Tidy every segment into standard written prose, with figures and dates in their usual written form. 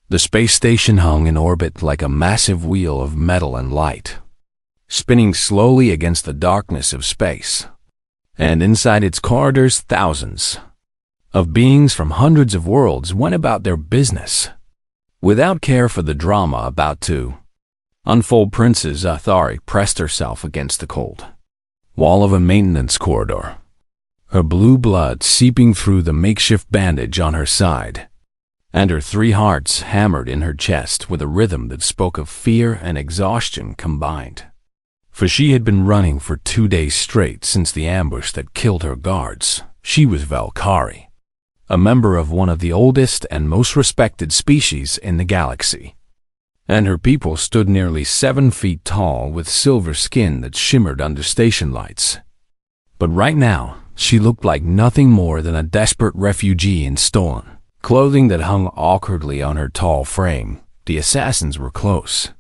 The space station hung in orbit like a massive wheel of metal and light, spinning slowly against the darkness of space. And inside its corridors, thousands of beings from hundreds of worlds went about their business, without care for the drama about to unfold. Princess Athari pressed herself against the cold wall of a maintenance corridor, her blue blood seeping through the makeshift bandage on her side, and her 3 hearts hammered in her chest with a rhythm that spoke of fear and exhaustion combined. For she had been running for 2 days straight since the ambush that killed her guards. She was Valkyrie, a member of one of the oldest and most respected species in the galaxy, and her people stood nearly 7 feet tall with silver skin that shimmered under station lights. But right now, she looked like nothing more than a desperate refugee in stolen clothing that hung awkwardly on her tall frame. The assassins were close.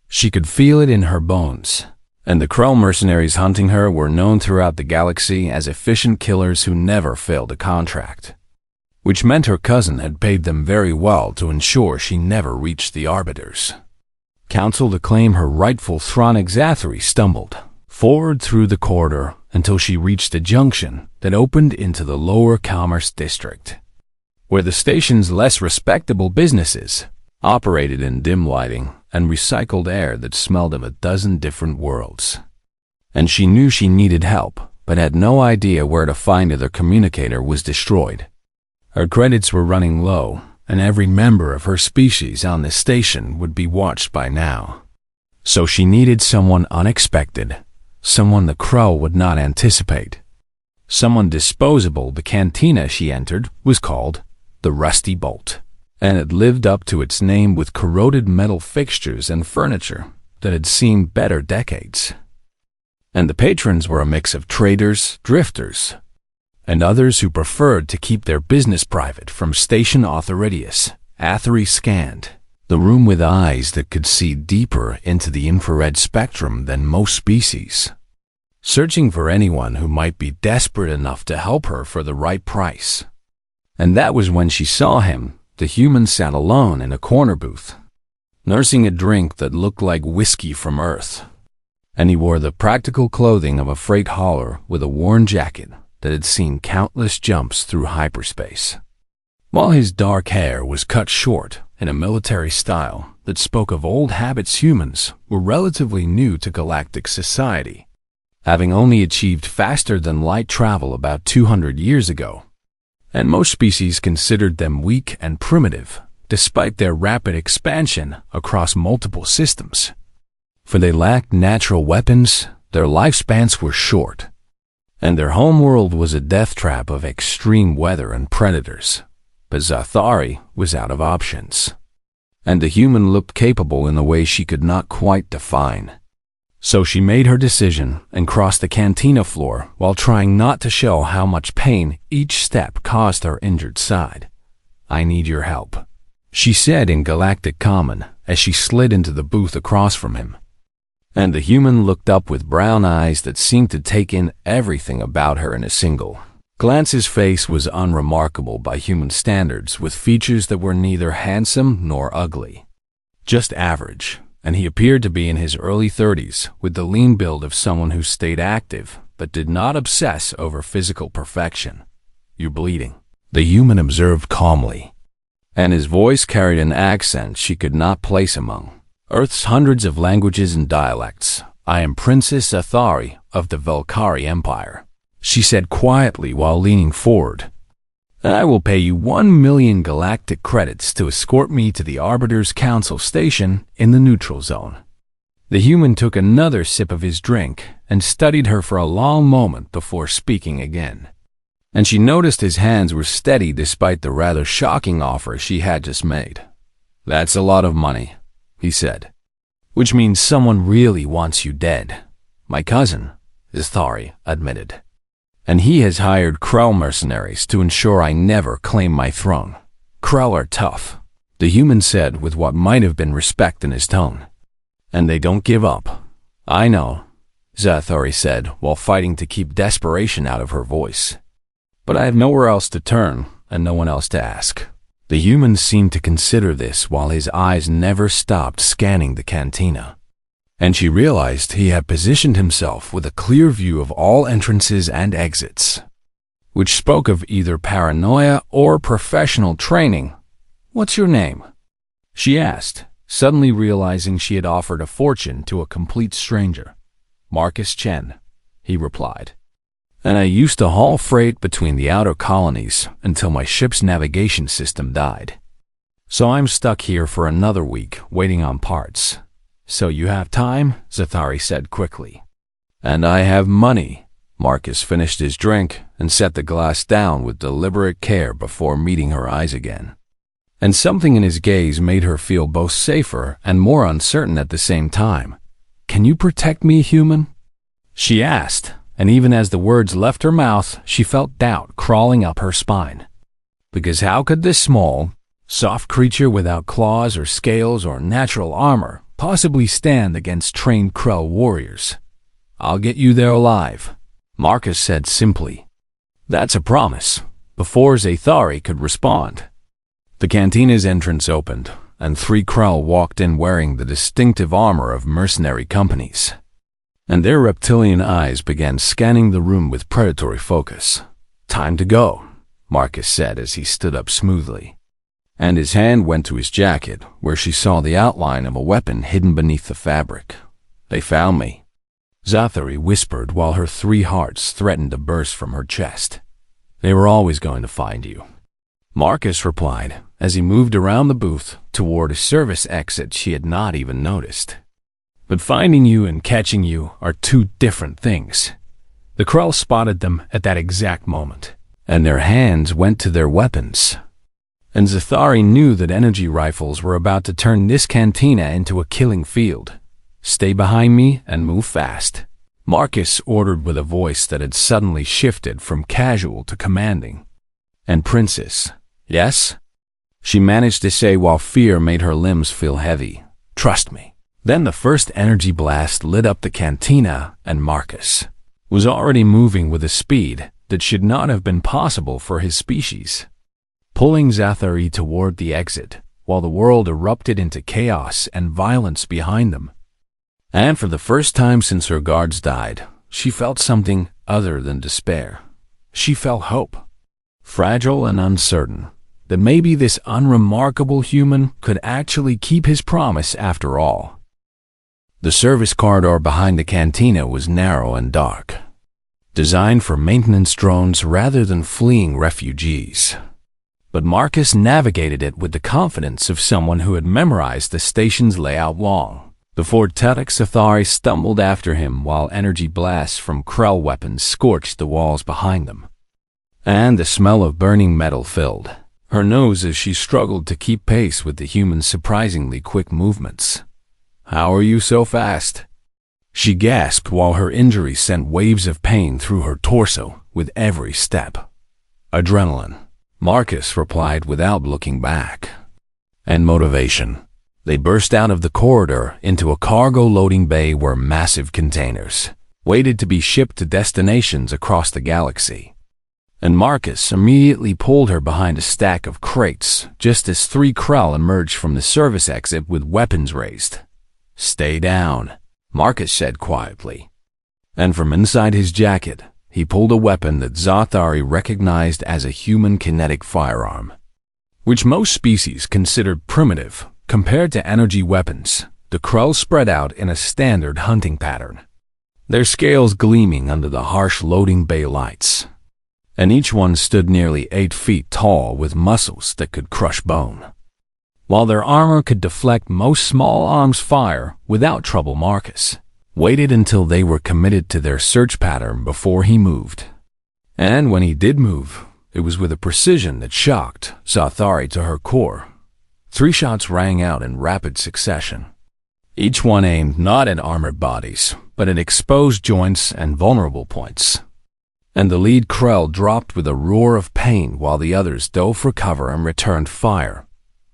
She could feel it in her bones, and the Krell mercenaries hunting her were known throughout the galaxy as efficient killers who never failed a contract, which meant her cousin had paid them very well to ensure she never reached the Arbiter's council to claim her rightful throne. Xathari stumbled forward through the corridor until she reached a junction that opened into the lower commerce district, where the station's less respectable businesses operated in dim lighting and recycled air that smelled of a dozen different worlds. And she knew she needed help, but had no idea where to find it. Her communicator was destroyed. Her credits were running low, and every member of her species on the station would be watched by now. So she needed someone unexpected, someone the Krell would not anticipate, someone disposable. The cantina she entered was called the Rusty Bolt, and it lived up to its name with corroded metal fixtures and furniture that had seen better decades. And the patrons were a mix of traders, drifters, and others who preferred to keep their business private from station authorities. Athari scanned the room with eyes that could see deeper into the infrared spectrum than most species, searching for anyone who might be desperate enough to help her for the right price. And that was when she saw him. The human sat alone in a corner booth, nursing a drink that looked like whiskey from Earth, and he wore the practical clothing of a freight hauler with a worn jacket that had seen countless jumps through hyperspace, while his dark hair was cut short in a military style that spoke of old habits. Humans were relatively new to galactic society, having only achieved faster than light travel about 200 years ago, and most species considered them weak and primitive, despite their rapid expansion across multiple systems. For they lacked natural weapons, their lifespans were short, and their homeworld was a death trap of extreme weather and predators. But Athari was out of options, and the human looked capable in a way she could not quite define. So she made her decision and crossed the cantina floor while trying not to show how much pain each step caused her injured side. "I need your help," she said in Galactic Common as she slid into the booth across from him. And the human looked up with brown eyes that seemed to take in everything about her in a single glance. His face was unremarkable by human standards, with features that were neither handsome nor ugly, just average. And he appeared to be in his early 30s, with the lean build of someone who stayed active but did not obsess over physical perfection. "You're bleeding," the human observed calmly, and his voice carried an accent she could not place among Earth's hundreds of languages and dialects. "I am Princess Athari of the Valkyrie Empire," she said quietly while leaning forward. "And I will pay you 1 million galactic credits to escort me to the Arbiter's Council station in the neutral zone." The human took another sip of his drink and studied her for a long moment before speaking again. And she noticed his hands were steady despite the rather shocking offer she had just made. "That's a lot of money," he said. "Which means someone really wants you dead." "My cousin," Athari admitted. "And he has hired Krell mercenaries to ensure I never claim my throne." "Krell are tough," the human said with what might have been respect in his tone. "And they don't give up." "I know," Athari said while fighting to keep desperation out of her voice. "But I have nowhere else to turn and no one else to ask." The human seemed to consider this while his eyes never stopped scanning the cantina. And she realized he had positioned himself with a clear view of all entrances and exits, which spoke of either paranoia or professional training. "What's your name?" she asked, suddenly realizing she had offered a fortune to a complete stranger. "Marcus Chen," he replied. "And I used to haul freight between the outer colonies until my ship's navigation system died. So I'm stuck here for another week waiting on parts." "So you have time?" Zathari said quickly. "And I have money." Marcus finished his drink and set the glass down with deliberate care before meeting her eyes again. And something in his gaze made her feel both safer and more uncertain at the same time. "Can you protect me, human?" she asked, and even as the words left her mouth, she felt doubt crawling up her spine. Because how could this small, soft creature without claws or scales or natural armor possibly stand against trained Krell warriors? "I'll get you there alive," Marcus said simply. "That's a promise," before Zathari could respond. The cantina's entrance opened, and 3 Krell walked in wearing the distinctive armor of mercenary companies. And their reptilian eyes began scanning the room with predatory focus. "Time to go," Marcus said as he stood up smoothly. And his hand went to his jacket, where she saw the outline of a weapon hidden beneath the fabric. "They found me," Zathari whispered while her 3 hearts threatened to burst from her chest. "They were always going to find you," Marcus replied as he moved around the booth toward a service exit she had not even noticed. "But finding you and catching you are 2 different things." The Krell spotted them at that exact moment, and their hands went to their weapons. And Zathari knew that energy rifles were about to turn this cantina into a killing field. "Stay behind me and move fast," Marcus ordered with a voice that had suddenly shifted from casual to commanding. "And Princess, yes?" she managed to say while fear made her limbs feel heavy. "Trust me." Then the first energy blast lit up the cantina, and Marcus was already moving with a speed that should not have been possible for his species, pulling Zathari toward the exit, while the world erupted into chaos and violence behind them. And for the first time since her guards died, she felt something other than despair. She felt hope, fragile and uncertain, that maybe this unremarkable human could actually keep his promise after all. The service corridor behind the cantina was narrow and dark, designed for maintenance drones rather than fleeing refugees. But Marcus navigated it with the confidence of someone who had memorized the station's layout long before Tedek Zathari stumbled after him while energy blasts from Krell weapons scorched the walls behind them. And the smell of burning metal filled her nose as she struggled to keep pace with the human's surprisingly quick movements. "How are you so fast?" she gasped while her injury sent waves of pain through her torso with every step. "Adrenaline," Marcus replied without looking back. "And motivation." They burst out of the corridor into a cargo loading bay where massive containers waited to be shipped to destinations across the galaxy. And Marcus immediately pulled her behind a stack of crates just as 3 Krell emerged from the service exit with weapons raised. "Stay down," Marcus said quietly. And from inside his jacket, he pulled a weapon that Zathari recognized as a human kinetic firearm, which most species considered primitive compared to energy weapons. The Krell spread out in a standard hunting pattern, their scales gleaming under the harsh loading bay lights. And each one stood nearly 8 feet tall with muscles that could crush bone. While their armor could deflect most small arms' fire without trouble, Marcus waited until they were committed to their search pattern before he moved. And when he did move, it was with a precision that shocked Zathari to her core. 3 shots rang out in rapid succession, each one aimed not at armored bodies, but at exposed joints and vulnerable points. And the lead Krell dropped with a roar of pain while the others dove for cover and returned fire.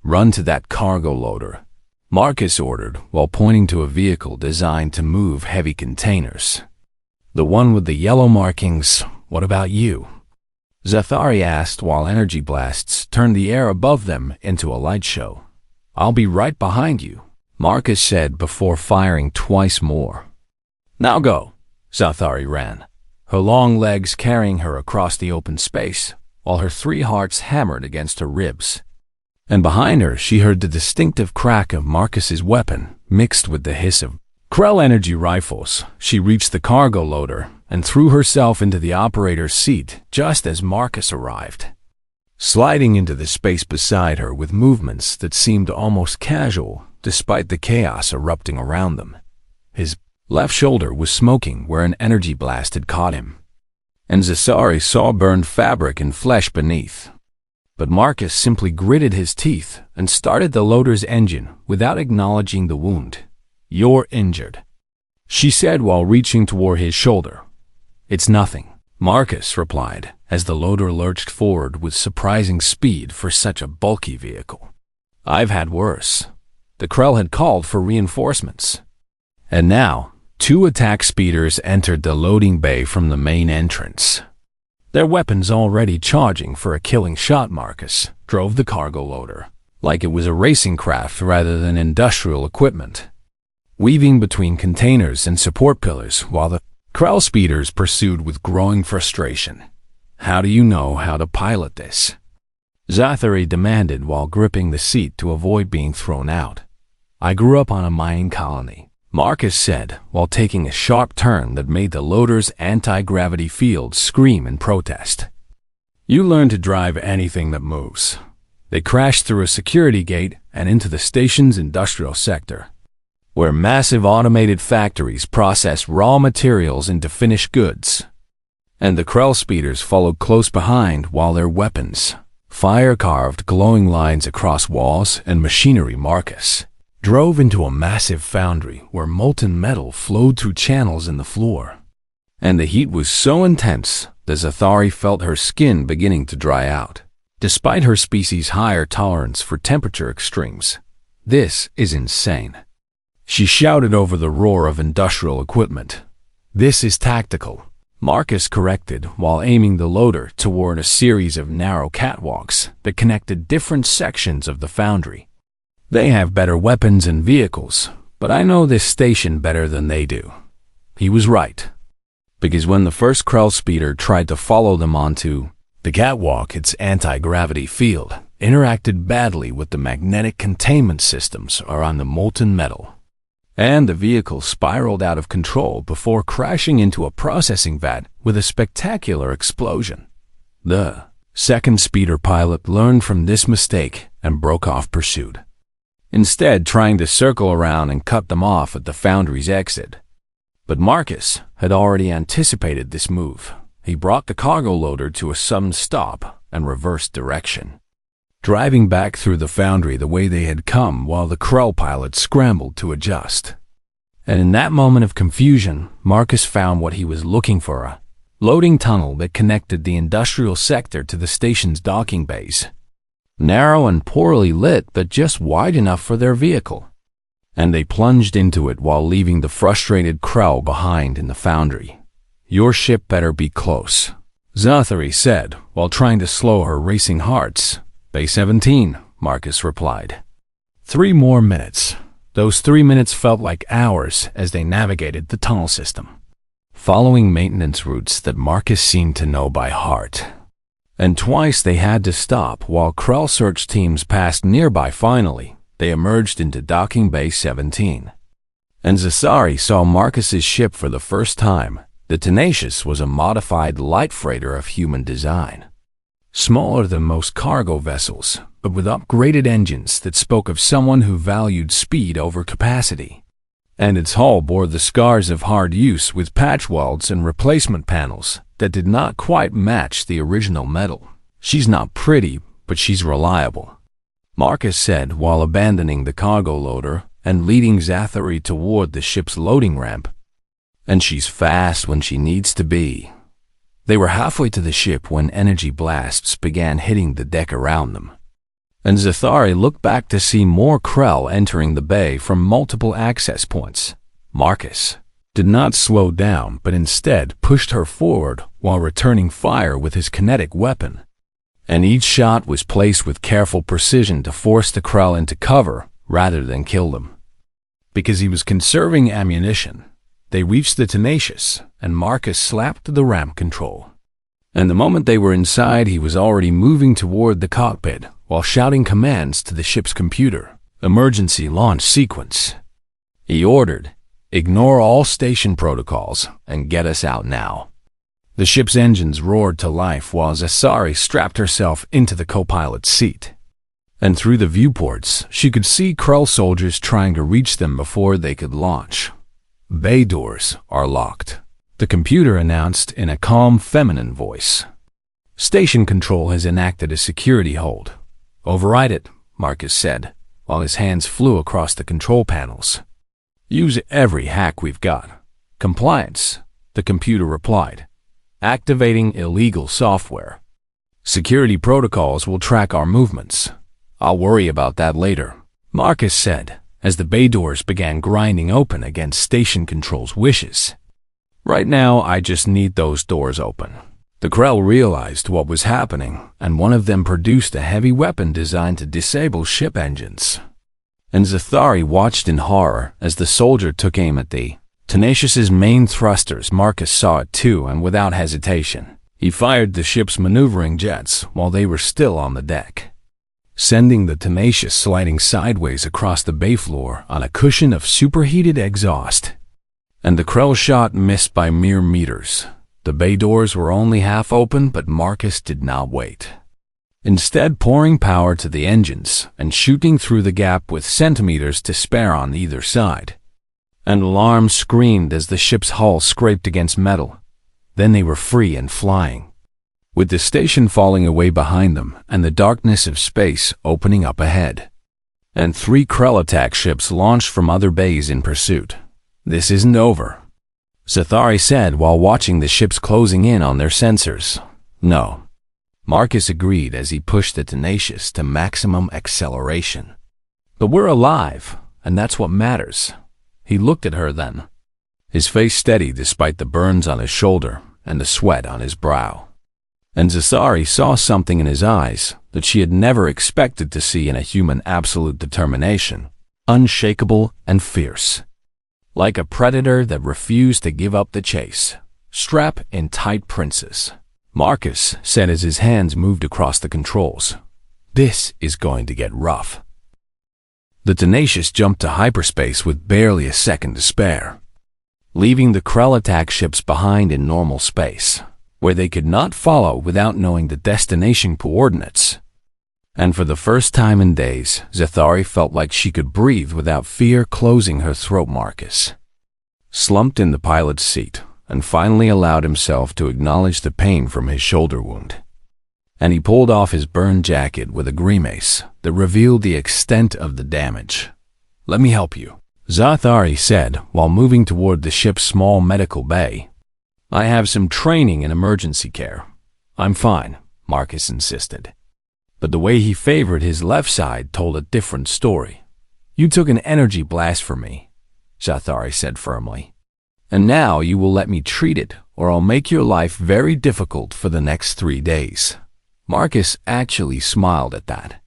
"Run to that cargo loader," Marcus ordered while pointing to a vehicle designed to move heavy containers. "The one with the yellow markings. What about you?" Zathari asked while energy blasts turned the air above them into a light show. "I'll be right behind you," Marcus said before firing twice more. "Now go." Zathari ran, her long legs carrying her across the open space, while her 3 hearts hammered against her ribs. And behind her she heard the distinctive crack of Marcus's weapon mixed with the hiss of Krell energy rifles. She reached the cargo loader and threw herself into the operator's seat just as Marcus arrived, sliding into the space beside her with movements that seemed almost casual despite the chaos erupting around them. His left shoulder was smoking where an energy blast had caught him, and Zathari saw burned fabric and flesh beneath. But Marcus simply gritted his teeth and started the loader's engine without acknowledging the wound. "You're injured," she said while reaching toward his shoulder. "It's nothing," Marcus replied as the loader lurched forward with surprising speed for such a bulky vehicle. "I've had worse." The Krell had called for reinforcements. And now, 2 attack speeders entered the loading bay from the main entrance. Their weapons already charging for a killing shot. Marcus drove the cargo loader like it was a racing craft rather than industrial equipment, weaving between containers and support pillars while the Krell speeders pursued with growing frustration. "How do you know how to pilot this?" Zathari demanded while gripping the seat to avoid being thrown out. "I grew up on a mining colony," Marcus said while taking a sharp turn that made the loader's anti-gravity field scream in protest. "You learn to drive anything that moves." They crashed through a security gate and into the station's industrial sector, where massive automated factories process raw materials into finished goods. And the Krell speeders followed close behind while their weapons fire-carved glowing lines across walls and machinery. Marcus drove into a massive foundry where molten metal flowed through channels in the floor. And the heat was so intense that Zathari felt her skin beginning to dry out, despite her species' higher tolerance for temperature extremes. "This is insane," she shouted over the roar of industrial equipment. "This is tactical," Marcus corrected while aiming the loader toward a series of narrow catwalks that connected different sections of the foundry. "They have better weapons and vehicles, but I know this station better than they do." He was right, because when the first Krell speeder tried to follow them onto the catwalk, its anti-gravity field interacted badly with the magnetic containment systems around the molten metal, and the vehicle spiraled out of control before crashing into a processing vat with a spectacular explosion. The second speeder pilot learned from this mistake and broke off pursuit, instead trying to circle around and cut them off at the foundry's exit. But Marcus had already anticipated this move. He brought the cargo loader to a sudden stop and reversed direction, driving back through the foundry the way they had come while the Krell pilot scrambled to adjust. And in that moment of confusion, Marcus found what he was looking for, a loading tunnel that connected the industrial sector to the station's docking bays. Narrow and poorly lit, but just wide enough for their vehicle. And they plunged into it while leaving the frustrated Krell behind in the foundry. "Your ship better be close," Zathari said while trying to slow her racing hearts. "Bay 17, Marcus replied. 3 more minutes. Those 3 minutes felt like hours as they navigated the tunnel system, following maintenance routes that Marcus seemed to know by heart. And twice they had to stop while Krell search teams passed nearby. Finally, they emerged into docking bay 17. And Zathari saw Marcus's ship for the first time. The Tenacious was a modified light freighter of human design, smaller than most cargo vessels, but with upgraded engines that spoke of someone who valued speed over capacity. And its hull bore the scars of hard use with patch welds and replacement panels that did not quite match the original metal. "She's not pretty, but she's reliable," Marcus said while abandoning the cargo loader and leading Zathari toward the ship's loading ramp. "And she's fast when she needs to be." They were halfway to the ship when energy blasts began hitting the deck around them. And Zathari looked back to see more Krell entering the bay from multiple access points. Marcus did not slow down but instead pushed her forward while returning fire with his kinetic weapon. And each shot was placed with careful precision to force the Krell into cover rather than kill them. Because he was conserving ammunition, they reached the Tenacious, and Marcus slapped the ramp control. And the moment they were inside, he was already moving toward the cockpit while shouting commands to the ship's computer. Emergency launch sequence. He ordered, "Ignore all station protocols and get us out now." The ship's engines roared to life while Zasari strapped herself into the co-pilot's seat. And through the viewports, she could see Krell soldiers trying to reach them before they could launch. "Bay doors are locked," the computer announced in a calm, feminine voice. "Station control has enacted a security hold." "Override it," Marcus said, while his hands flew across the control panels. "Use every hack we've got." "Compliance," the computer replied. "Activating illegal software. Security protocols will track our movements." "I'll worry about that later," Marcus said, as the bay doors began grinding open against station control's wishes. "Right now, I just need those doors open." The Krell realized what was happening, and one of them produced a heavy weapon designed to disable ship engines. And Zathari watched in horror as the soldier took aim at the Tenacious's main thrusters. Marcus saw it too, and without hesitation, he fired the ship's maneuvering jets while they were still on the deck, sending the Tenacious sliding sideways across the bay floor on a cushion of superheated exhaust. And the Krell shot missed by mere meters. The bay doors were only half open, but Marcus did not wait. Instead, pouring power to the engines and shooting through the gap with centimeters to spare on either side. An alarm screamed as the ship's hull scraped against metal. Then they were free and flying, with the station falling away behind them and the darkness of space opening up ahead. And 3 Krell attack ships launched from other bays in pursuit. "This isn't over," Zathari said while watching the ships closing in on their sensors. "No," Marcus agreed as he pushed the Tenacious to maximum acceleration. "But we're alive, and that's what matters." He looked at her then, his face steady despite the burns on his shoulder and the sweat on his brow. And Zathari saw something in his eyes that she had never expected to see in a human: absolute determination, unshakable and fierce. Like a predator that refused to give up the chase. "Strap in tight, princess," Marcus said as his hands moved across the controls. "This is going to get rough." The Tenacious jumped to hyperspace with barely a second to spare, leaving the Krell attack ships behind in normal space, where they could not follow without knowing the destination coordinates. And for the first time in days, Zathari felt like she could breathe without fear closing her throat. Marcus slumped in the pilot's seat and finally allowed himself to acknowledge the pain from his shoulder wound. And he pulled off his burned jacket with a grimace that revealed the extent of the damage. "Let me help you," Zathari said while moving toward the ship's small medical bay. "I have some training in emergency care." "I'm fine," Marcus insisted. But the way he favored his left side told a different story. "You took an energy blast from me," Zathari said firmly. "And now you will let me treat it, or I'll make your life very difficult for the next 3 days. Marcus actually smiled at that,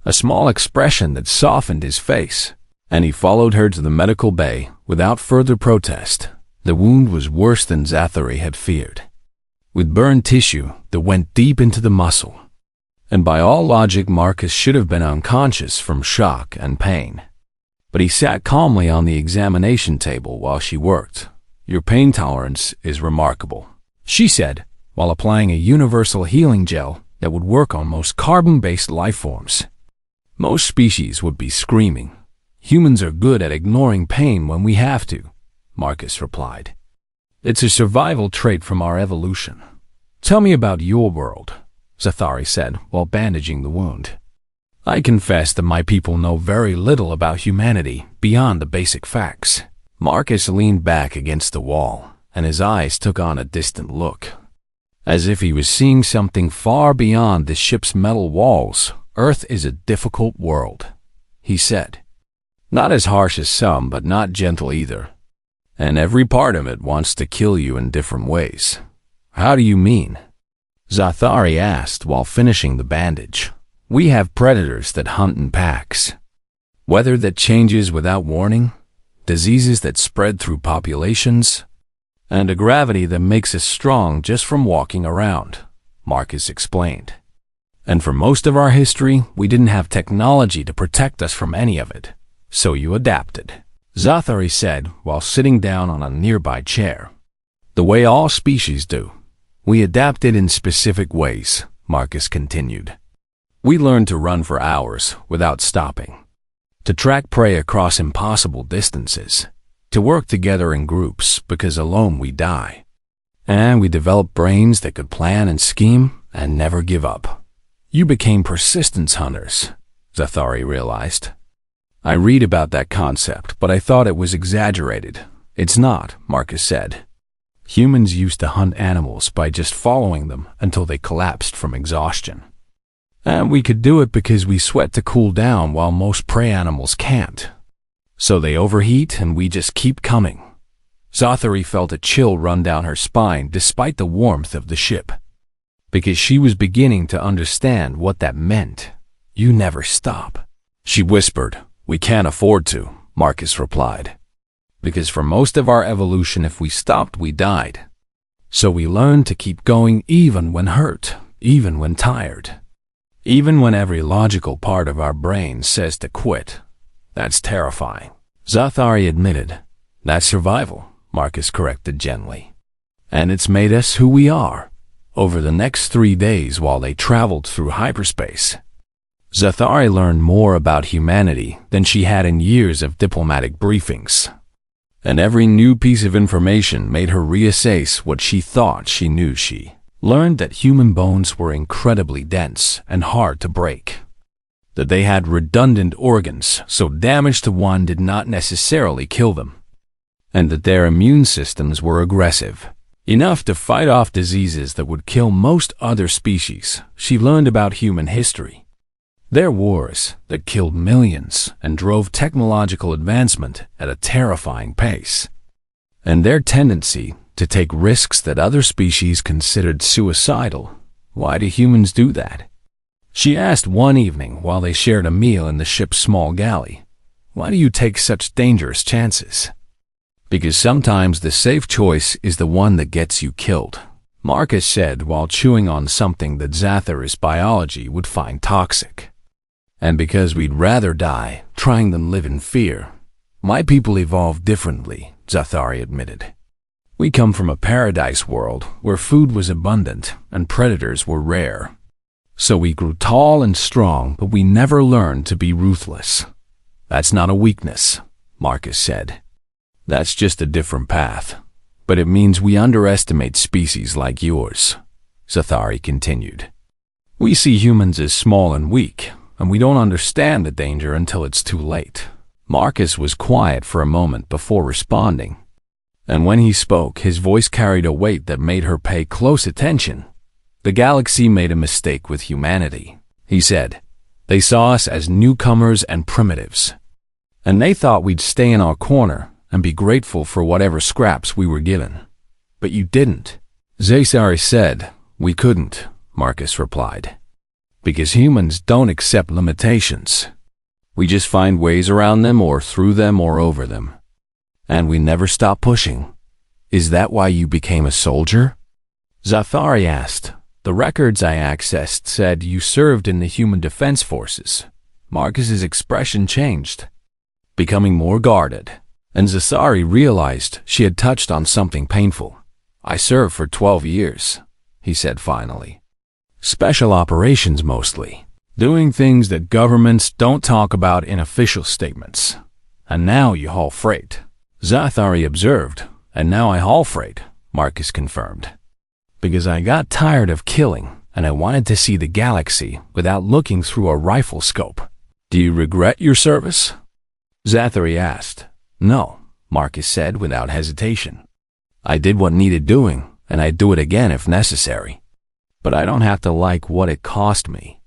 a small expression that softened his face, and he followed her to the medical bay without further protest. The wound was worse than Zathari had feared, with burned tissue that went deep into the muscle. And by all logic, Marcus should have been unconscious from shock and pain. But he sat calmly on the examination table while she worked. "Your pain tolerance is remarkable," she said, while applying a universal healing gel that would work on most carbon-based life forms. "Most species would be screaming. Humans are good at ignoring pain when we have to," Marcus replied. "It's a survival trait from our evolution. Tell me about your world," Zathari said while bandaging the wound. "I confess that my people know very little about humanity beyond the basic facts." Marcus leaned back against the wall, and his eyes took on a distant look, as if he was seeing something far beyond the ship's metal walls. "Earth is a difficult world," he said. "Not as harsh as some, but not gentle either. And every part of it wants to kill you in different ways. How do you mean? Zathari asked while finishing the bandage. We have predators that hunt in packs. Weather that changes without warning, diseases that spread through populations, and a gravity that makes us strong just from walking around, Marcus explained. And for most of our history, we didn't have technology to protect us from any of it, so you adapted, Zathari said while sitting down on a nearby chair. The way all species do. We adapted in specific ways, Marcus continued. We learned to run for hours without stopping, to track prey across impossible distances, to work together in groups because alone we die. And we developed brains that could plan and scheme and never give up. You became persistence hunters, Zathari realized. I read about that concept, but I thought it was exaggerated. It's not, Marcus said. Humans used to hunt animals by just following them until they collapsed from exhaustion. And we could do it because we sweat to cool down while most prey animals can't. So they overheat and we just keep coming. Zathari felt a chill run down her spine despite the warmth of the ship, because she was beginning to understand what that meant. You never stop. She whispered, We can't afford to, Marcus replied. Because for most of our evolution, if we stopped, we died. So we learned to keep going even when hurt, even when tired. Even when every logical part of our brain says to quit. That's terrifying. Zathari admitted. That's survival, Marcus corrected gently. And it's made us who we are. Over the next 3 days while they traveled through hyperspace, Zathari learned more about humanity than she had in years of diplomatic briefings. And every new piece of information made her reassess what she thought she knew. She learned that human bones were incredibly dense and hard to break, that they had redundant organs, so damage to one did not necessarily kill them, and that their immune systems were aggressive, enough to fight off diseases that would kill most other species. She learned about human history, their wars that killed millions and drove technological advancement at a terrifying pace, and their tendency to take risks that other species considered suicidal. Why do humans do that? She asked one evening while they shared a meal in the ship's small galley. Why do you take such dangerous chances? Because sometimes the safe choice is the one that gets you killed, Marcus said while chewing on something that Zathari's biology would find toxic. And because we'd rather die trying than live in fear. My people evolved differently, Zathari admitted. We come from a paradise world where food was abundant and predators were rare. So we grew tall and strong, but we never learned to be ruthless. That's not a weakness, Marcus said. That's just a different path. But it means we underestimate species like yours, Zathari continued. We see humans as small and weak, and we don't understand the danger until it's too late. Marcus was quiet for a moment before responding. And when he spoke, his voice carried a weight that made her pay close attention. The galaxy made a mistake with humanity, he said. They saw us as newcomers and primitives. And they thought we'd stay in our corner and be grateful for whatever scraps we were given. But you didn't. Zathari said, We couldn't, Marcus replied. Because humans don't accept limitations. We just find ways around them or through them or over them. And we never stop pushing. Is that why you became a soldier? Zathari asked. The records I accessed said you served in the Human Defense Forces. Marcus's expression changed, becoming more guarded, and Zathari realized she had touched on something painful. I served for 12 years, he said finally. Special operations mostly, doing things that governments don't talk about in official statements. And now you haul freight. Zathari observed, and now I haul freight, Marcus confirmed. Because I got tired of killing, and I wanted to see the galaxy without looking through a rifle scope. Do you regret your service? Zathari asked. No, Marcus said without hesitation. I did what needed doing, and I'd do it again if necessary. But I don't have to like what it cost me.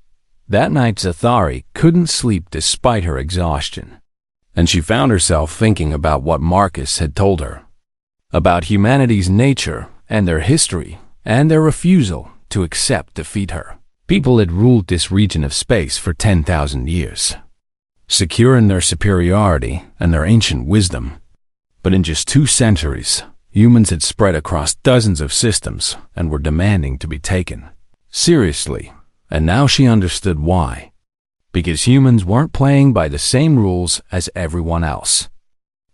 That night Zathari couldn't sleep despite her exhaustion. And she found herself thinking about what Marcus had told her. about humanity's nature and their history, and their refusal to accept defeat. Her people had ruled this region of space for 10,000 years, secure in their superiority and their ancient wisdom. But in just 2 centuries, humans had spread across dozens of systems and were demanding to be taken seriously. And now she understood why. Because humans weren't playing by the same rules as everyone else.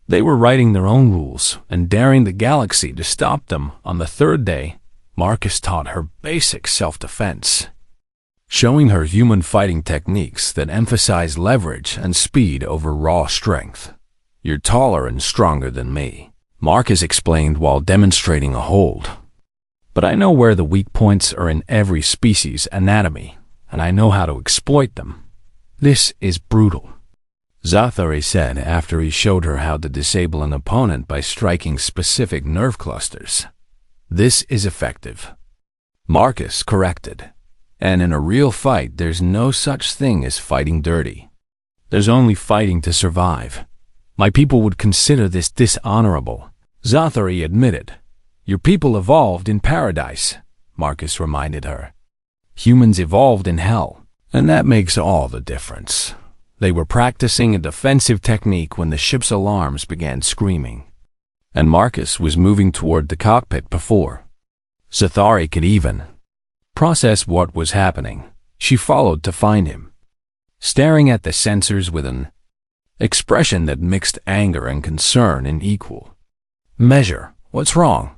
They were writing their own rules and daring the galaxy to stop them. On the 3rd day, Marcus taught her basic self-defense, showing her human fighting techniques that emphasize leverage and speed over raw strength. "You're taller and stronger than me," Marcus explained while demonstrating a hold. "But I know where the weak points are in every species' anatomy, and I know how to exploit them. This is brutal," Zathari said after he showed her how to disable an opponent by striking specific nerve clusters. "This is effective," Marcus corrected. "And in a real fight, there's no such thing as fighting dirty. There's only fighting to survive. My people would consider this dishonorable," Zathari admitted. "Your people evolved in paradise," Marcus reminded her. "Humans evolved in hell, and that makes all the difference." They were practicing a defensive technique when the ship's alarms began screaming, and Marcus was moving toward the cockpit before Zathari could even process what was happening. She followed to find him, staring at the sensors with an expression that mixed anger and concern in equal measure. "What's wrong?"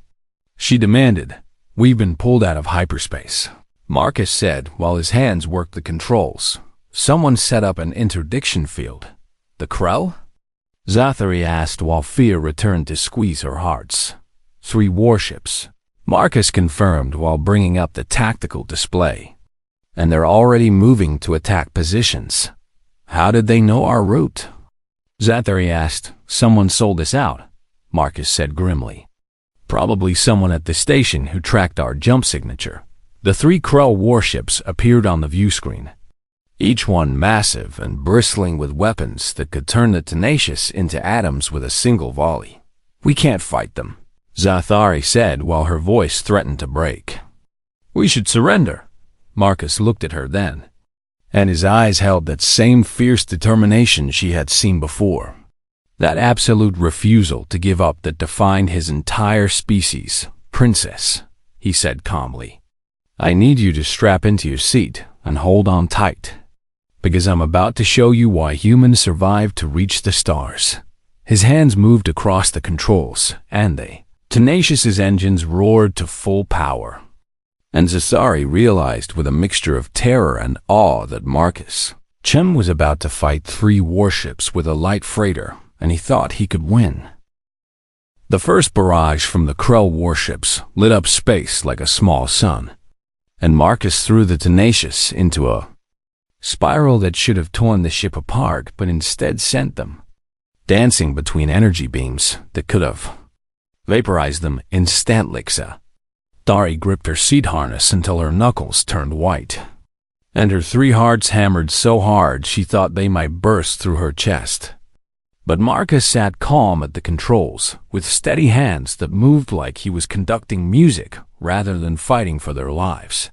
she demanded. "We've been pulled out of hyperspace," Marcus said while his hands worked the controls. "Someone set up an interdiction field." "The Krell?" Zathari asked while fear returned to squeeze her hearts. 3 warships, Marcus confirmed while bringing up the tactical display. "And they're already moving to attack positions." "How did they know our route?" Zathari asked. "Someone sold us out," Marcus said grimly. "Probably someone at the station who tracked our jump signature." The 3 Krell warships appeared on the view screen, each one massive and bristling with weapons that could turn the Tenacious into atoms with a single volley. "We can't fight them," Zathari said while her voice threatened to break. "We should surrender." Marcus looked at her then, and his eyes held that same fierce determination she had seen before. That absolute refusal to give up that defined his entire species. "Princess," he said calmly, "I need you to strap into your seat and hold on tight, because I'm about to show you why humans survived to reach the stars." His hands moved across the controls, and the Tenacious's engines roared to full power. And Zathari realized with a mixture of terror and awe that Marcus Chen was about to fight 3 warships with a light freighter, and he thought he could win. The first barrage from the Krell warships lit up space like a small sun, and Marcus threw the Tenacious into a spiral that should have torn the ship apart, but instead sent them dancing between energy beams that could have vaporized them instantly. Dari gripped her seat harness until her knuckles turned white, and her 3 hearts hammered so hard she thought they might burst through her chest. But Marcus sat calm at the controls, with steady hands that moved like he was conducting music rather than fighting for their lives.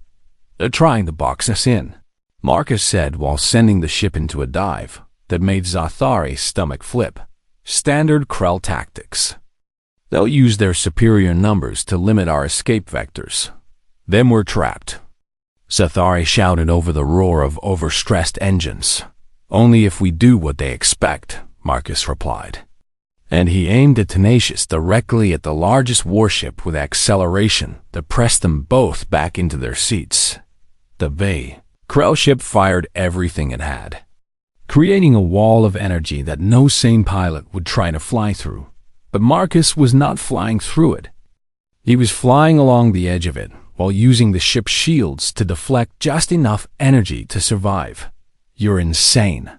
"They're trying to box us in," Marcus said while sending the ship into a dive that made Zathari's stomach flip. "Standard Krell tactics. They'll use their superior numbers to limit our escape vectors. Then we're trapped." Zathari shouted over the roar of overstressed engines. "Only if we do what they expect," Marcus replied. And he aimed a Tenacious directly at the largest warship with acceleration that pressed them both back into their seats. The Krell ship fired everything it had, creating a wall of energy that no sane pilot would try to fly through. But Marcus was not flying through it. He was flying along the edge of it while using the ship's shields to deflect just enough energy to survive. "You're insane,"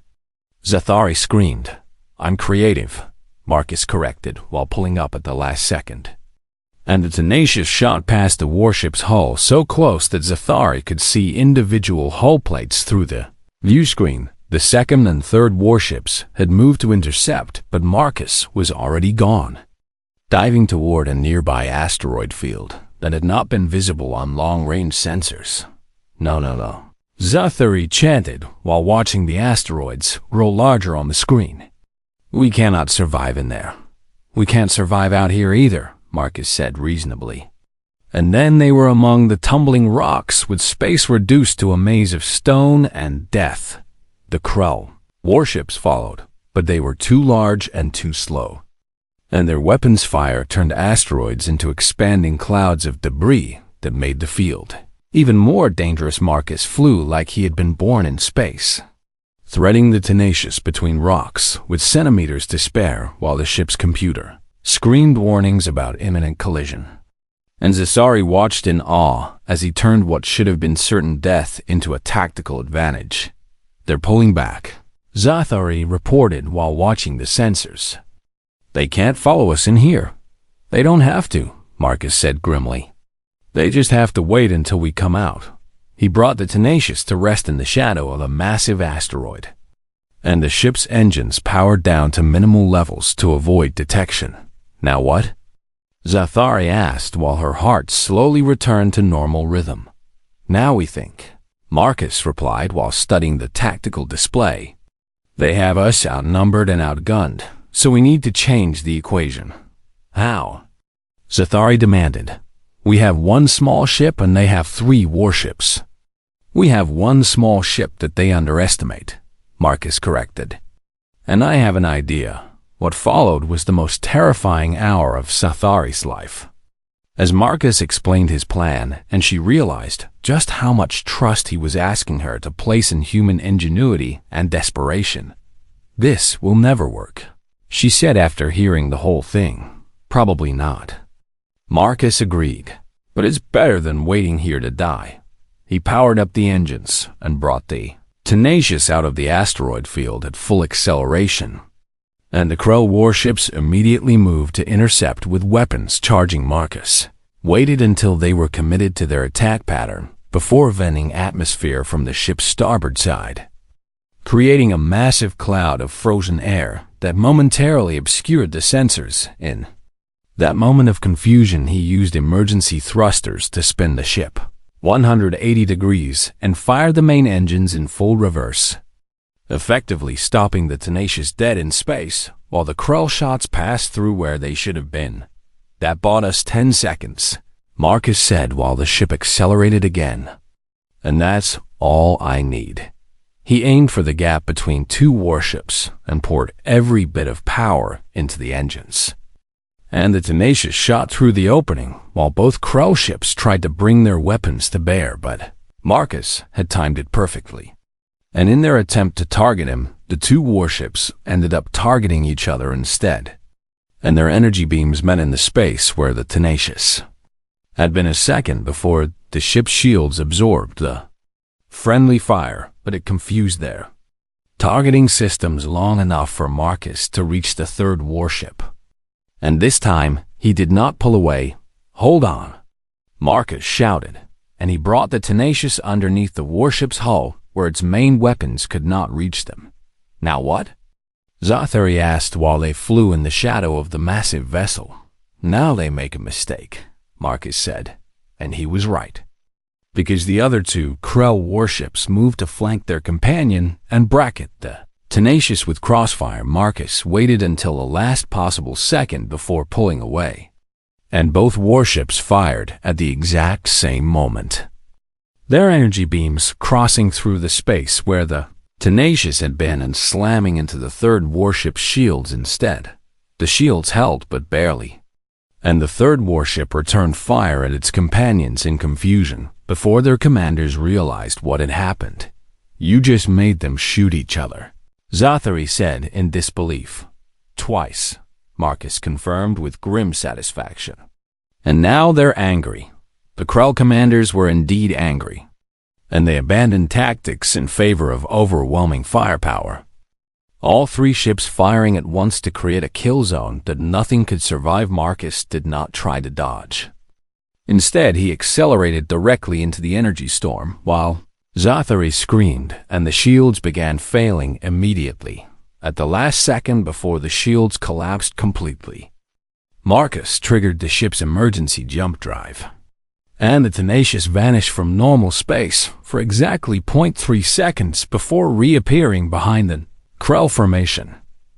Zathari screamed. "I'm creative," Marcus corrected while pulling up at the last second. And the Tenacious shot past the warship's hull so close that Zathari could see individual hull plates through the view screen. The 2nd and 3rd warships had moved to intercept, but Marcus was already gone. diving toward a nearby asteroid field that had not been visible on long-range sensors. No, no, no. Zathari chanted while watching the asteroids grow larger on the screen. We cannot survive in there. We can't survive out here either, Marcus said reasonably. And then they were among the tumbling rocks with space reduced to a maze of stone and death. The Krell warships followed, but they were too large and too slow. And their weapons fire turned asteroids into expanding clouds of debris that made the field even more dangerous. Marcus flew like he had been born in space, threading the tenacious between rocks with centimeters to spare while the ship's computer screamed warnings about imminent collision. And Zasari watched in awe as he turned what should have been certain death into a tactical advantage. They're pulling back, Zathari reported while watching the sensors. They can't follow us in here. They don't have to, Marcus said grimly. They just have to wait until we come out. He brought the tenacious to rest in the shadow of a massive asteroid, and the ship's engines powered down to minimal levels to avoid detection. Now what? Zathari asked while her heart slowly returned to normal rhythm. Now we think, Marcus replied while studying the tactical display. They have us outnumbered and outgunned, so we need to change the equation. How? Zathari demanded. We have one small ship and they have 3 warships. We have one small ship that they underestimate, Marcus corrected. And I have an idea. What followed was the most terrifying hour of Zathari's life. As Marcus explained his plan and she realized just how much trust he was asking her to place in human ingenuity and desperation. This will never work, she said after hearing the whole thing. Probably not. Marcus agreed, but it's better than waiting here to die. He powered up the engines and brought the tenacious out of the asteroid field at full acceleration. And the Krell warships immediately moved to intercept with weapons charging Marcus, waited until they were committed to their attack pattern before venting atmosphere from the ship's starboard side, creating a massive cloud of frozen air that momentarily obscured the sensors. In that moment of confusion, he used emergency thrusters to spin the ship 180 degrees and fired the main engines in full reverse, effectively stopping the tenacious dead in space while the Krell shots passed through where they should have been. That bought us 10 seconds, Marcus said while the ship accelerated again. And that's all I need. He aimed for the gap between 2 warships and poured every bit of power into the engines. And the tenacious shot through the opening while both Krell ships tried to bring their weapons to bear, but Marcus had timed it perfectly. And in their attempt to target him, the 2 warships ended up targeting each other instead, and their energy beams met in the space where the tenacious had been a second before the ship's shields absorbed the friendly fire, but it confused their targeting systems long enough for Marcus to reach the 3rd warship. And this time, he did not pull away. Hold on, Marcus shouted, and he brought the tenacious underneath the warship's hull where its main weapons could not reach them. Now what? Zathari asked while they flew in the shadow of the massive vessel. Now they make a mistake, Marcus said, and he was right. Because the other 2 Krell warships moved to flank their companion and bracket the tenacious with crossfire. Marcus waited until the last possible second before pulling away, and both warships fired at the exact same moment, their energy beams crossing through the space where the tenacious had been and slamming into the 3rd warship's shields instead. The shields held, but barely, and the 3rd warship returned fire at its companions in confusion before their commanders realized what had happened. You just made them shoot each other, Zathari said in disbelief. Twice, Marcus confirmed with grim satisfaction. And now they're angry. The Krell commanders were indeed angry, and they abandoned tactics in favor of overwhelming firepower. All 3 ships firing at once to create a kill zone that nothing could survive. Marcus did not try to dodge. Instead, he accelerated directly into the energy storm while Zathari screamed, and the shields began failing immediately, at the last second before the shields collapsed completely. Marcus triggered the ship's emergency jump drive, and the Tenacious vanished from normal space for exactly 0.3 seconds before reappearing behind the Krell formation.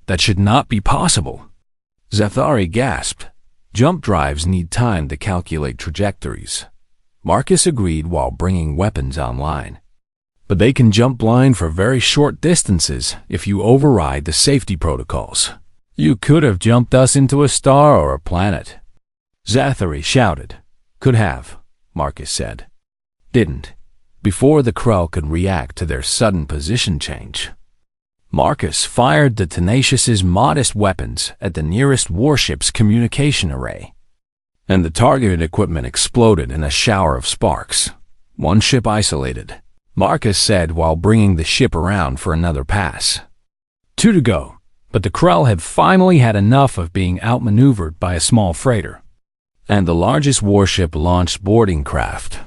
That should not be possible. Zathari gasped. Jump drives need time to calculate trajectories. Marcus agreed while bringing weapons online. But they can jump blind for very short distances if you override the safety protocols. You could have jumped us into a star or a planet. Zathari shouted. Could have, Marcus said. Didn't, before the Krell could react to their sudden position change. Marcus fired the Tenacious's modest weapons at the nearest warship's communication array, and the targeted equipment exploded in a shower of sparks. One ship isolated, Marcus said while bringing the ship around for another pass. 2 to go, but the Krell had finally had enough of being outmaneuvered by a small freighter, and the largest warship launched boarding craft.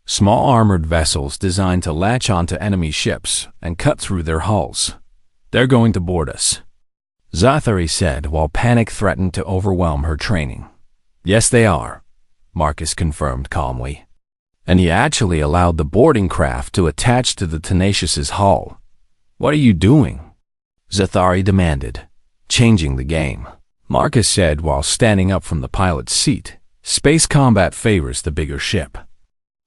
Small armored vessels designed to latch onto enemy ships and cut through their hulls. They're going to board us, Zathari said while panic threatened to overwhelm her training. Yes, they are, Marcus confirmed calmly. And he actually allowed the boarding craft to attach to the Tenacious's hull. What are you doing? Zathari demanded, changing the game. Marcus said while standing up from the pilot's seat. Space combat favors the bigger ship,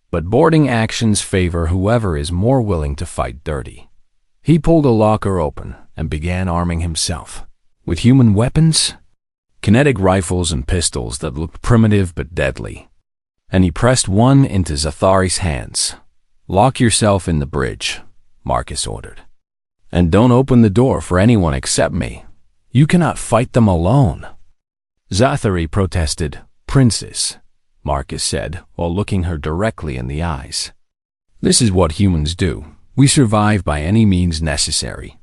but boarding actions favor whoever is more willing to fight dirty. He pulled a locker open and began arming himself. With human weapons? Kinetic rifles and pistols that looked primitive but deadly. And he pressed one into Zathari's hands. Lock yourself in the bridge, Marcus ordered. And don't open the door for anyone except me. You cannot fight them alone. Zathari protested. Princess, Marcus said while looking her directly in the eyes. This is what humans do. We survive by any means necessary.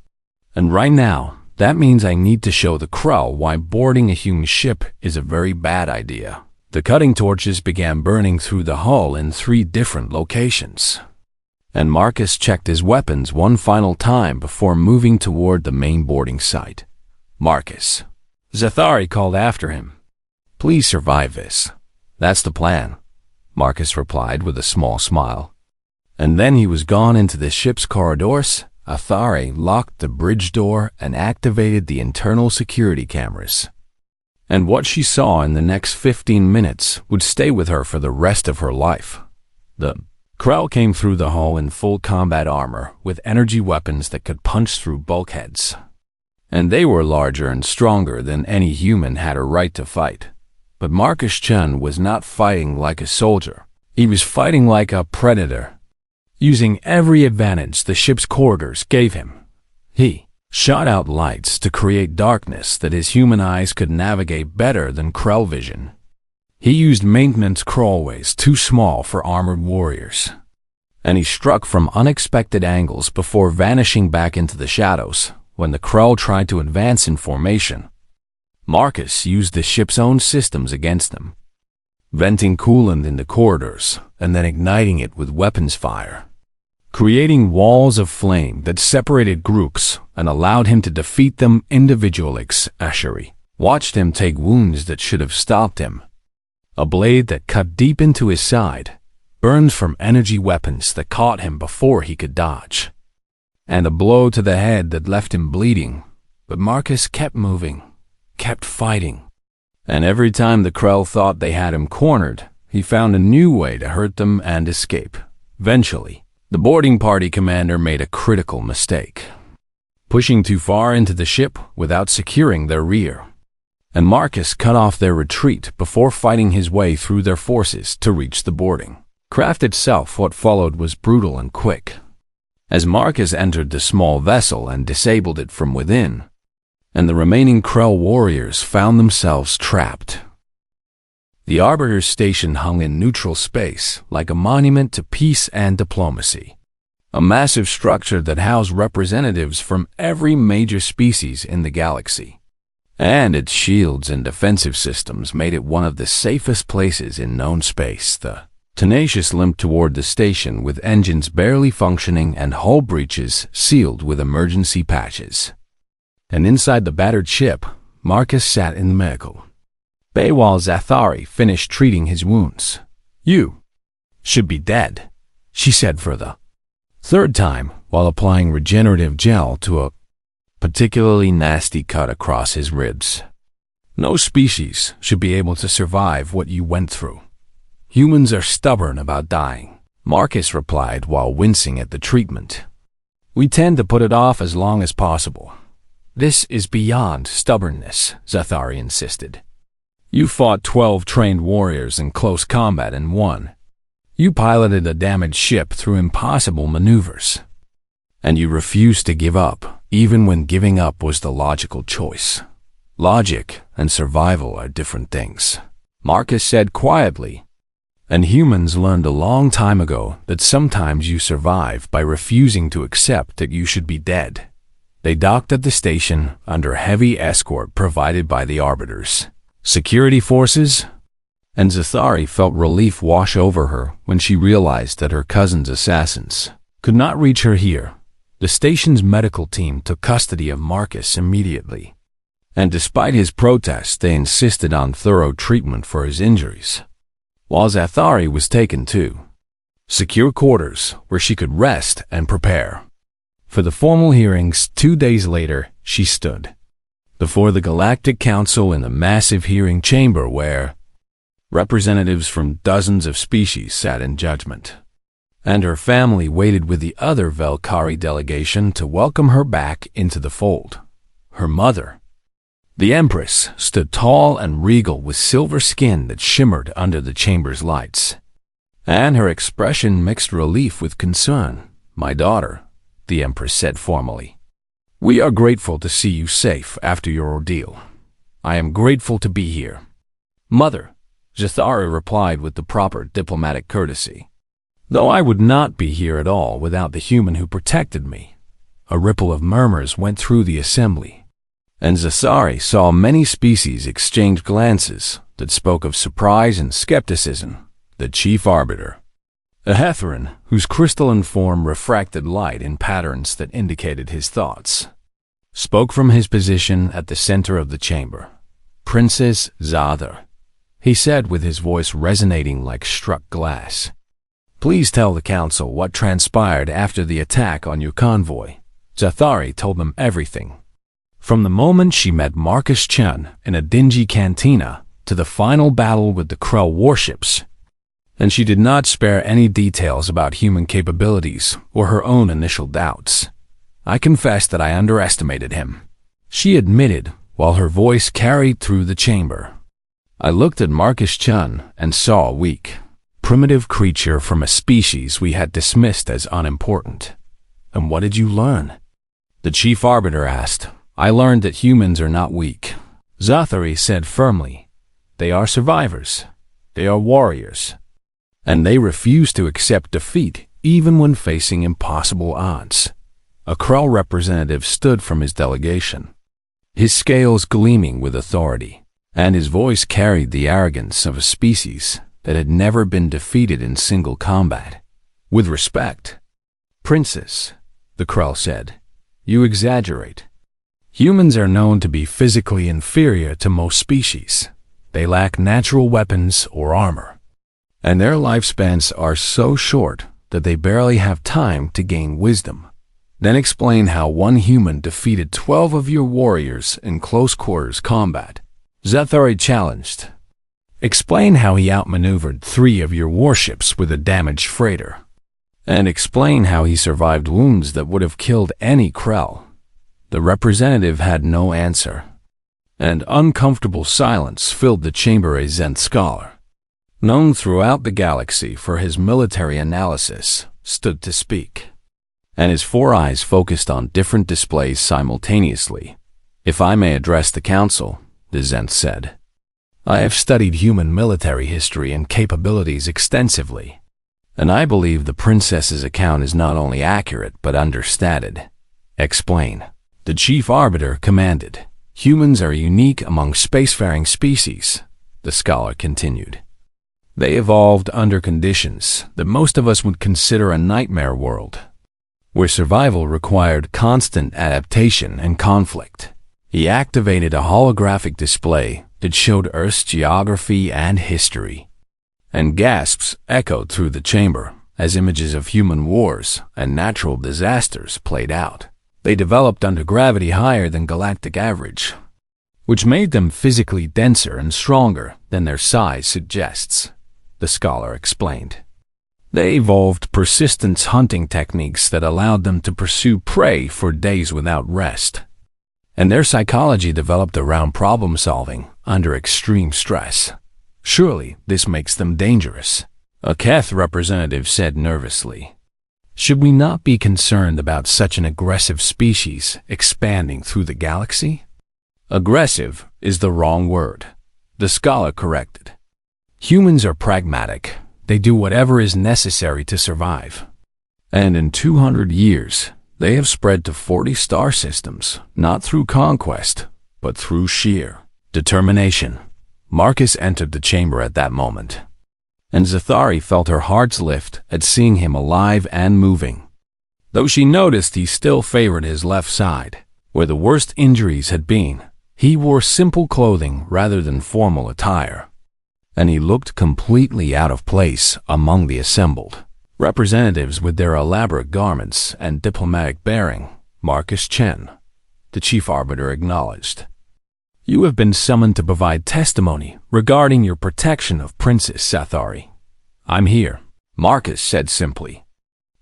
And right now, that means I need to show the Krell why boarding a human ship is a very bad idea. The cutting torches began burning through the hull in 3 different locations. And Marcus checked his weapons one final time before moving toward the main boarding site. Marcus, Zathari called after him. Please survive this. That's the plan, Marcus replied with a small smile. And then he was gone into the ship's corridors. Zathari locked the bridge door and activated the internal security cameras. And what she saw in the next 15 minutes would stay with her for the rest of her life. The Krell came through the hull in full combat armor with energy weapons that could punch through bulkheads. And they were larger and stronger than any human had a right to fight. But Marcus Chun was not fighting like a soldier. He was fighting like a predator. Using every advantage the ship's corridors gave him, he shot out lights to create darkness that his human eyes could navigate better than Krell vision. He used maintenance crawlways too small for armored warriors, and he struck from unexpected angles before vanishing back into the shadows when the Krell tried to advance in formation. Marcus used the ship's own systems against them, venting coolant in the corridors and then igniting it with weapons fire, creating walls of flame that separated groups and allowed him to defeat them individually. Asheri watched him take wounds that should have stopped him. A blade that cut deep into his side, burns from energy weapons that caught him before he could dodge, and a blow to the head that left him bleeding. But Marcus kept moving, kept fighting. And every time the Krell thought they had him cornered, he found a new way to hurt them and escape. Eventually, the boarding party commander made a critical mistake, pushing too far into the ship without securing their rear. And Marcus cut off their retreat before fighting his way through their forces to reach the boarding craft itself. What followed was brutal and quick, as Marcus entered the small vessel and disabled it from within, and the remaining Krell warriors found themselves trapped. The Arbiter's station hung in neutral space like a monument to peace and diplomacy, a massive structure that housed representatives from every major species in the galaxy. And its shields and defensive systems made it one of the safest places in known space. The Tenacious limped toward the station with engines barely functioning and hull breaches sealed with emergency patches. And inside the battered ship, Marcus sat in the medical While Zathari finished treating his wounds. "You should be dead," she said for the third time while applying regenerative gel to a particularly nasty cut across his ribs. "No species should be able to survive what you went through. Humans are stubborn about dying," Marcus replied while wincing at the treatment. "We tend to put it off as long as possible." "This is beyond stubbornness," Zathari insisted. "You fought 12 trained warriors in close combat and won. You piloted a damaged ship through impossible maneuvers. And you refused to give up, even when giving up was the logical choice. Logic and survival are different things," Marcus said quietly. "And humans learned a long time ago that sometimes you survive by refusing to accept that you should be dead." They docked at the station under heavy escort provided by the Arbiters, security forces, and Zathari felt relief wash over her when she realized that her cousin's assassins could not reach her here. The station's medical team took custody of Marcus immediately, and despite his protests, they insisted on thorough treatment for his injuries, while Zathari was taken to secure quarters where she could rest and prepare for the formal hearings. 2 days later, she stood before the Galactic Council in the massive hearing chamber where representatives from dozens of species sat in judgment, and her family waited with the other Velkari delegation to welcome her back into the fold. Her mother, the Empress, stood tall and regal with silver skin that shimmered under the chamber's lights, and her expression mixed relief with concern. "My daughter," the Empress said formally, "we are grateful to see you safe after your ordeal. I am grateful to be here." "Mother," Zathari replied with the proper diplomatic courtesy, "though I would not be here at all without the human who protected me." A ripple of murmurs went through the assembly, and Zathari saw many species exchange glances that spoke of surprise and skepticism. The chief arbiter, a Hetheran whose crystalline form refracted light in patterns that indicated his thoughts, spoke from his position at the center of the chamber. "Princess Zadar," he said with his voice resonating like struck glass, "please tell the council what transpired after the attack on your convoy." Zathari told them everything, from the moment she met Marcus Chun in a dingy cantina to the final battle with the Krell warships, and she did not spare any details about human capabilities or her own initial doubts. "I confess that I underestimated him," she admitted while her voice carried through the chamber. "I looked at Marcus Chun and saw a weak, primitive creature from a species we had dismissed as unimportant." "And what did you learn?" the chief arbiter asked. "I learned that humans are not weak," Zathari said firmly. "They are survivors. They are warriors. And they refuse to accept defeat even when facing impossible odds." A Krell representative stood from his delegation, his scales gleaming with authority, and his voice carried the arrogance of a species that had never been defeated in single combat. "With respect, Princess," the Krell said, "you exaggerate. Humans are known to be physically inferior to most species. They lack natural weapons or armor, and their lifespans are so short that they barely have time to gain wisdom. Then explain how one human defeated 12 of your warriors in close quarters combat," Zathari challenged. "Explain how he outmaneuvered 3 of your warships with a damaged freighter. And explain how he survived wounds that would have killed any Krell." The representative had no answer, and uncomfortable silence filled the chamber. A Zen scholar, known throughout the galaxy for his military analysis, stood to speak, and his 4 eyes focused on different displays simultaneously. "If I may address the council," the Zen said, "I have studied human military history and capabilities extensively, and I believe the princess's account is not only accurate but understated." "Explain," the chief arbiter commanded. "Humans are unique among spacefaring species," the scholar continued. "They evolved under conditions that most of us would consider a nightmare world, where survival required constant adaptation and conflict." He activated a holographic display It showed Earth's geography and history. And gasps echoed through the chamber as images of human wars and natural disasters played out. They developed under gravity higher than galactic average, which made them physically denser and stronger than their size suggests, the scholar explained. They evolved persistence hunting techniques that allowed them to pursue prey for days without rest. And their psychology developed around problem solving under extreme stress. Surely this makes them dangerous, a Keth representative said nervously. Should we not be concerned about such an aggressive species expanding through the galaxy? Aggressive is the wrong word, the scholar corrected. Humans are pragmatic. They do whatever is necessary to survive. And in 200 years, they have spread to 40 star systems, not through conquest, but through sheer determination. Marcus entered the chamber at that moment, and Zathari felt her heart lift at seeing him alive and moving. Though she noticed he still favored his left side, where the worst injuries had been, he wore simple clothing rather than formal attire, and he looked completely out of place among the assembled representatives with their elaborate garments and diplomatic bearing. Marcus Chen, the chief arbiter, acknowledged. You have been summoned to provide testimony regarding your protection of Princess Zathari. I'm here, Marcus said simply,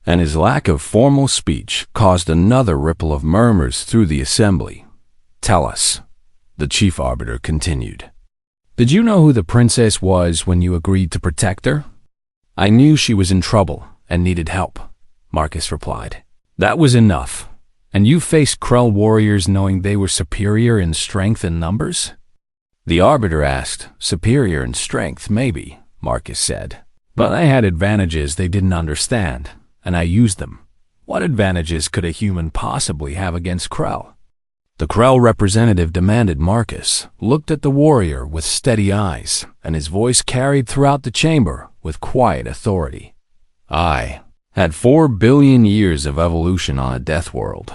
and his lack of formal speech caused another ripple of murmurs through the assembly. Tell us, the chief arbiter continued. Did you know who the princess was when you agreed to protect her? I knew she was in trouble and needed help, Marcus replied. That was enough. And you faced Krell warriors knowing they were superior in strength and numbers? The arbiter asked. Superior in strength, maybe, Marcus said. But I had advantages they didn't understand, and I used them. What advantages could a human possibly have against Krell? The Krell representative demanded. Marcus looked at the warrior with steady eyes, and his voice carried throughout the chamber with quiet authority. I had 4 billion years of evolution on a death world.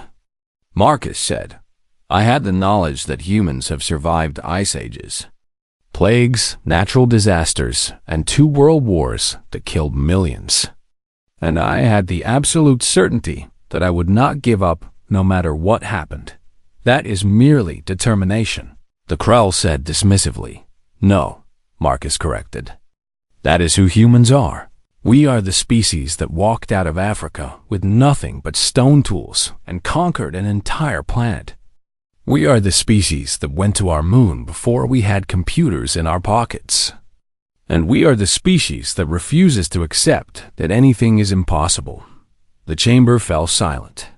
Marcus said, I had the knowledge that humans have survived ice ages, plagues, natural disasters, and 2 world wars that killed millions. And I had the absolute certainty that I would not give up no matter what happened. That is merely determination, the Krell said dismissively. No, Marcus corrected. That is who humans are. We are the species that walked out of Africa with nothing but stone tools and conquered an entire planet. We are the species that went to our moon before we had computers in our pockets. And we are the species that refuses to accept that anything is impossible. The chamber fell silent,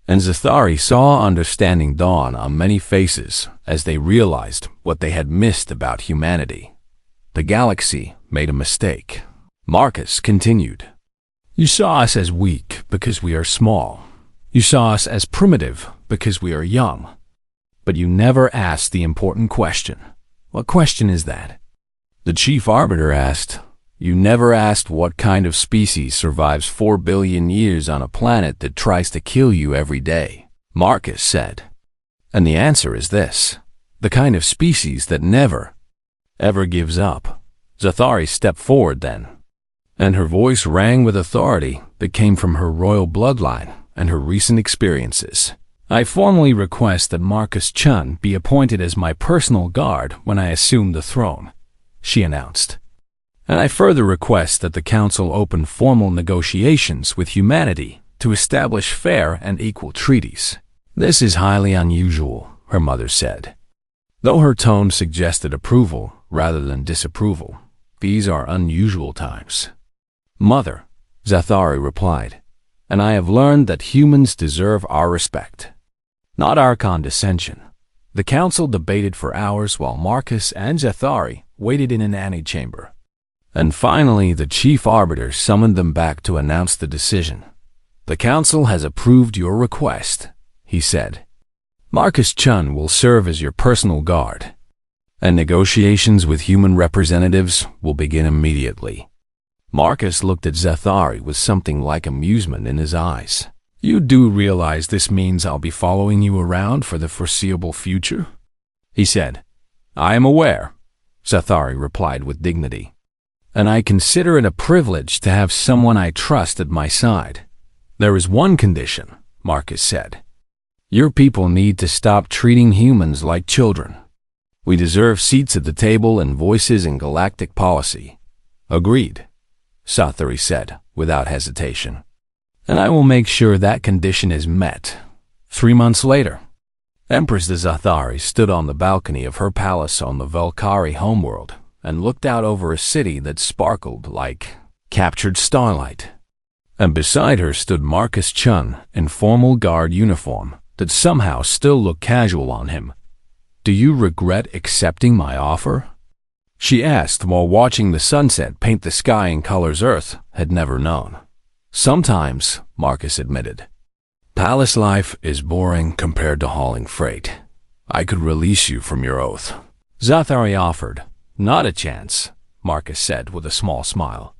and Zathari saw understanding dawn on many faces as they realized what they had missed about humanity. The galaxy made a mistake. Marcus continued. You saw us as weak because we are small. You saw us as primitive because we are young. But you never asked the important question. What question is that? The chief arbiter asked. You never asked what kind of species survives 4 billion years on a planet that tries to kill you every day, Marcus said. And the answer is this. The kind of species that never, ever gives up. Zathari stepped forward then, and her voice rang with authority that came from her royal bloodline and her recent experiences. I formally request that Marcus Chun be appointed as my personal guard when I assume the throne, she announced. And I further request that the council open formal negotiations with humanity to establish fair and equal treaties. This is highly unusual, her mother said, though her tone suggested approval rather than disapproval. These are unusual times. Mother, Zathari replied, and I have learned that humans deserve our respect, not our condescension. The council debated for hours while Marcus and Zathari waited in an antechamber. And finally, the chief arbiter summoned them back to announce the decision. The council has approved your request, he said. Marcus Chun will serve as your personal guard, and negotiations with human representatives will begin immediately. Marcus looked at Zathari with something like amusement in his eyes. You do realize this means I'll be following you around for the foreseeable future? He said. I am aware, Zathari replied with dignity. And I consider it a privilege to have someone I trust at my side. There is one condition, Marcus said. Your people need to stop treating humans like children. We deserve seats at the table and voices in galactic policy. Agreed, Zathari said, without hesitation. And I will make sure that condition is met. 3 months later, Empress de Zathari stood on the balcony of her palace on the Velkari homeworld and looked out over a city that sparkled like captured starlight. And beside her stood Marcus Chun in formal guard uniform that somehow still looked casual on him. Do you regret accepting my offer? She asked while watching the sunset paint the sky in colors Earth had never known. Sometimes, Marcus admitted. Palace life is boring compared to hauling freight. I could release you from your oath. Zathari offered. Not a chance, Marcus said with a small smile.